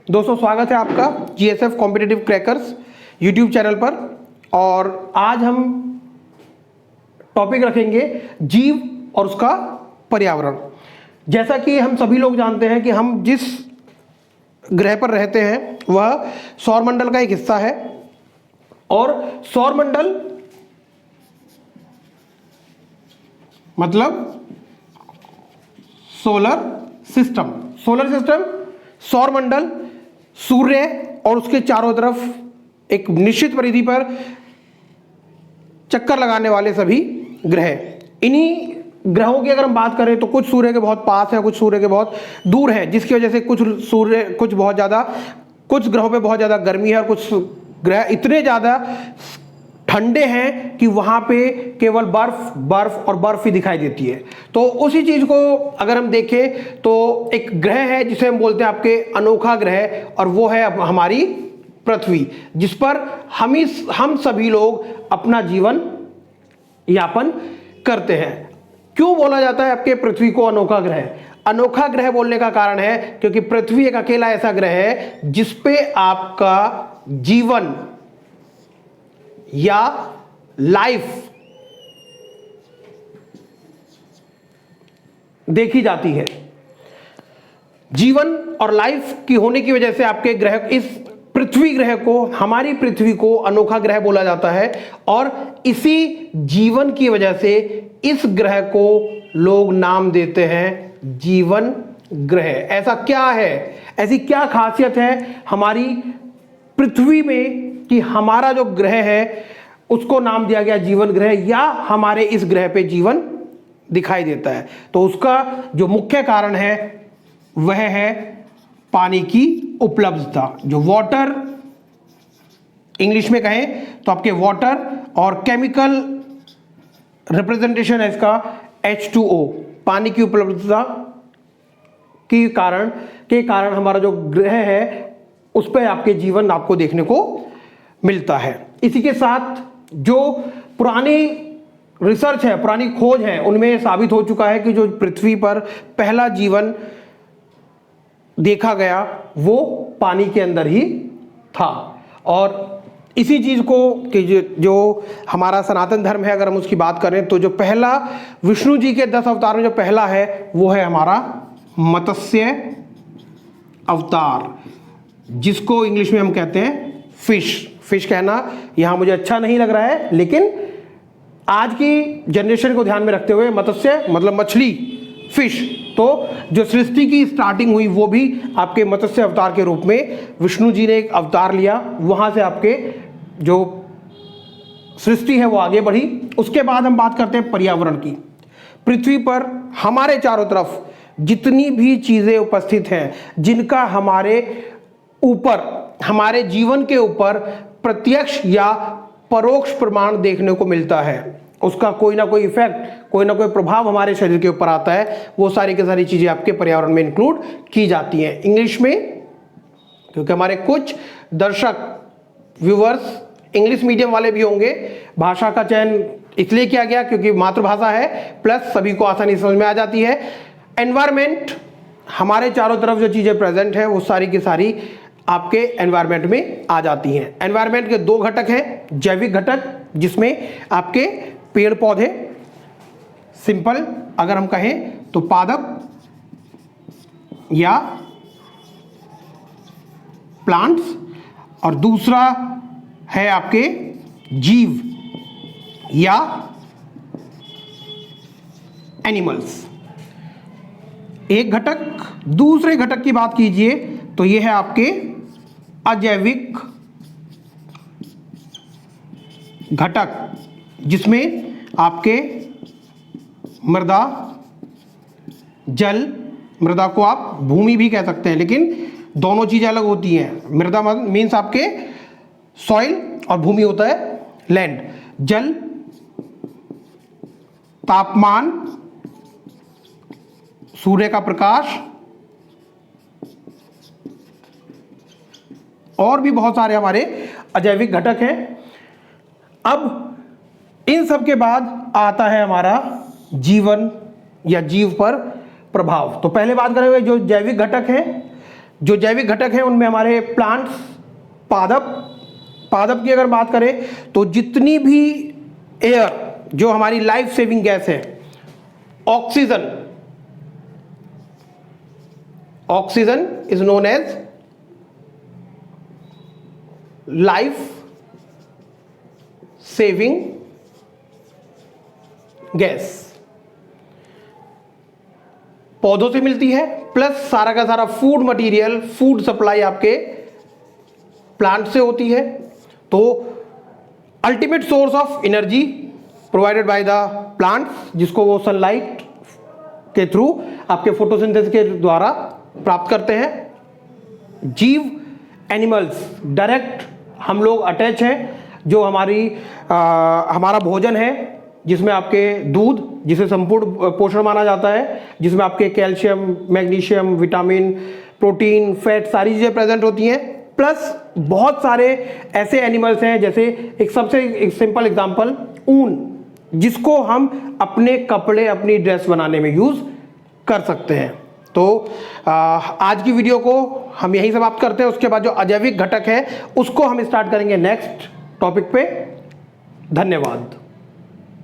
दोस्तों स्वागत है आपका GSF competitive crackers YouTube channel पर। और आज हम टॉपिक रखेंगे जीव और उसका पर्यावरण। जैसा कि हम सभी लोग जानते हैं कि हम जिस ग्रह पर रहते हैं वह सौरमंडल का एक हिस्सा है और सौरमंडल मतलब सोलर सिस्टम सौरमंडल सूर्य और उसके चारों तरफ एक निश्चित परिधि पर चक्कर लगाने वाले सभी ग्रह। इन्हीं ग्रहों की अगर हम बात करें तो कुछ सूर्य के बहुत पास है, कुछ सूर्य के बहुत दूर है, जिसकी वजह से कुछ ग्रहों पे बहुत ज़्यादा गर्मी है और कुछ ग्रह इतने ज़्यादा ठंडे हैं कि वहाँ पे केवल बर्फ और बर्फ ही दिखाई देती है। तो उसी चीज़ को अगर हम देखें तो एक ग्रह है जिसे हम बोलते हैं आपके अनोखा ग्रह, और वो है हमारी पृथ्वी, जिस पर हम सभी लोग अपना जीवन यापन करते हैं। क्यों बोला जाता है आपके पृथ्वी को अनोखा ग्रह? अनोखा ग्रह बोलने का कारण है क्योंकि पृथ्वी एक अकेला ऐसा ग्रह है जिस पे आपका जीवन या लाइफ देखी जाती है। जीवन और लाइफ की होने की वजह से आपके ग्रह, इस पृथ्वी ग्रह को, हमारी पृथ्वी को अनोखा ग्रह बोला जाता है। और इसी जीवन की वजह से इस ग्रह को लोग नाम देते हैं जीवन ग्रह। ऐसा क्या है, ऐसी क्या खासियत है हमारी पृथ्वी में कि हमारा जो ग्रह है उसको नाम दिया गया जीवन ग्रह, या हमारे इस ग्रह पे जीवन दिखाई देता है? तो उसका जो मुख्य कारण है वह है पानी की उपलब्धता। जो वाटर इंग्लिश में कहें तो आपके वाटर, और केमिकल रिप्रेजेंटेशन है इसका H2O, पानी की उपलब्धता के कारण हमारा जो ग्रह है उस पर आपके जीवन आपको देखने को मिलता है। इसी के साथ जो पुरानी रिसर्च है, पुरानी खोज है, उनमें साबित हो चुका है कि जो पृथ्वी पर पहला जीवन देखा गया वो पानी के अंदर ही था। और इसी चीज को कि जो हमारा सनातन धर्म है, अगर हम उसकी बात करें तो जो पहला विष्णु जी के 10 अवतार में जो पहला है वो है हमारा मत्स्य अवतार, जिसको इंग्लिश में हम कहते हैं फिश कहना यहां मुझे अच्छा नहीं लग रहा है, लेकिन आज की जनरेशन को ध्यान में रखते हुए मत्स्य मतलब मछली, फिश। तो जो सृष्टि की स्टार्टिंग हुई वो भी आपके मत्स्य अवतार के रूप में विष्णु जी ने एक अवतार लिया, वहां से आपके जो सृष्टि है वो आगे बढ़ी। उसके बाद हम बात करते हैं पर्यावरण की। पृथ्वी पर हमारे चारों तरफ जितनी भी चीजें उपस्थित हैं जिनका हमारे ऊपर, हमारे जीवन के ऊपर प्रत्यक्ष या परोक्ष प्रमाण देखने को मिलता है, उसका कोई ना कोई इफेक्ट, कोई ना कोई प्रभाव हमारे शरीर के ऊपर आता है, वो सारी की सारी चीजें आपके पर्यावरण में इंक्लूड की जाती हैं। इंग्लिश में, क्योंकि हमारे कुछ दर्शक व्यूअर्स इंग्लिश मीडियम वाले भी होंगे, भाषा का चयन इसलिए किया गया क्योंकि मातृभाषा है, प्लस सभी को आसानी समझ में आ जाती है। एनवायरमेंट, हमारे चारों तरफ जो चीजें प्रेजेंट है वो सारी की सारी आपके एनवायरनमेंट में आ जाती हैं। एनवायरनमेंट के 2 घटक हैं, जैविक घटक जिसमें आपके पेड़ पौधे, सिंपल अगर हम कहें तो पादप या प्लांट्स, और दूसरा है आपके जीव या एनिमल्स। एक घटक, दूसरे घटक की बात कीजिए तो यह है आपके अजैविक घटक, जिसमें आपके मृदा, जल, मृदा को आप भूमि भी कह सकते हैं, लेकिन दोनों चीजें अलग होती हैं। मृदा मीन्स आपके सॉइल और भूमि होता है लैंड। जल, तापमान, सूर्य का प्रकाश, और भी बहुत सारे हमारे अजैविक घटक हैं। अब इन सब के बाद आता है हमारा जीवन या जीव पर प्रभाव। तो पहले बात करेंगे जो जैविक घटक हैं, जो जैविक घटक हैं उनमें हमारे प्लांट्स, पादप की अगर बात करें तो जितनी भी एयर जो हमारी लाइफ सेविंग गैस है, oxygen is known as life saving gas, पौधों से मिलती है, प्लस सारा का सारा फूड मटेरियल, फूड सप्लाई आपके प्लांट से होती है। तो ultimate source of energy provided by the plants, जिसको वो सनलाइट के थ्रू आपके फोटोसिंथेसिस के द्वारा प्राप्त करते हैं। जीव, एनिमल्स डायरेक्ट हम लोग अटैच हैं, जो हमारा भोजन है, जिसमें आपके दूध, जिसे संपूर्ण पोषण माना जाता है, जिसमें आपके calcium, magnesium, vitamin, protein, fat, सारी चीज़ें प्रेजेंट होती हैं। प्लस बहुत सारे ऐसे एनिमल्स हैं, जैसे एक सिंपल एग्जांपल ऊन, जिसको हम अपने कपड़े, अपनी ड्रेस बनाने में यूज़ कर सकते हैं। तो आज की वीडियो को हम यहीं समाप्त करते हैं। उसके बाद जो अजैविक घटक है उसको हम स्टार्ट करेंगे नेक्स्ट टॉपिक पे। धन्यवाद।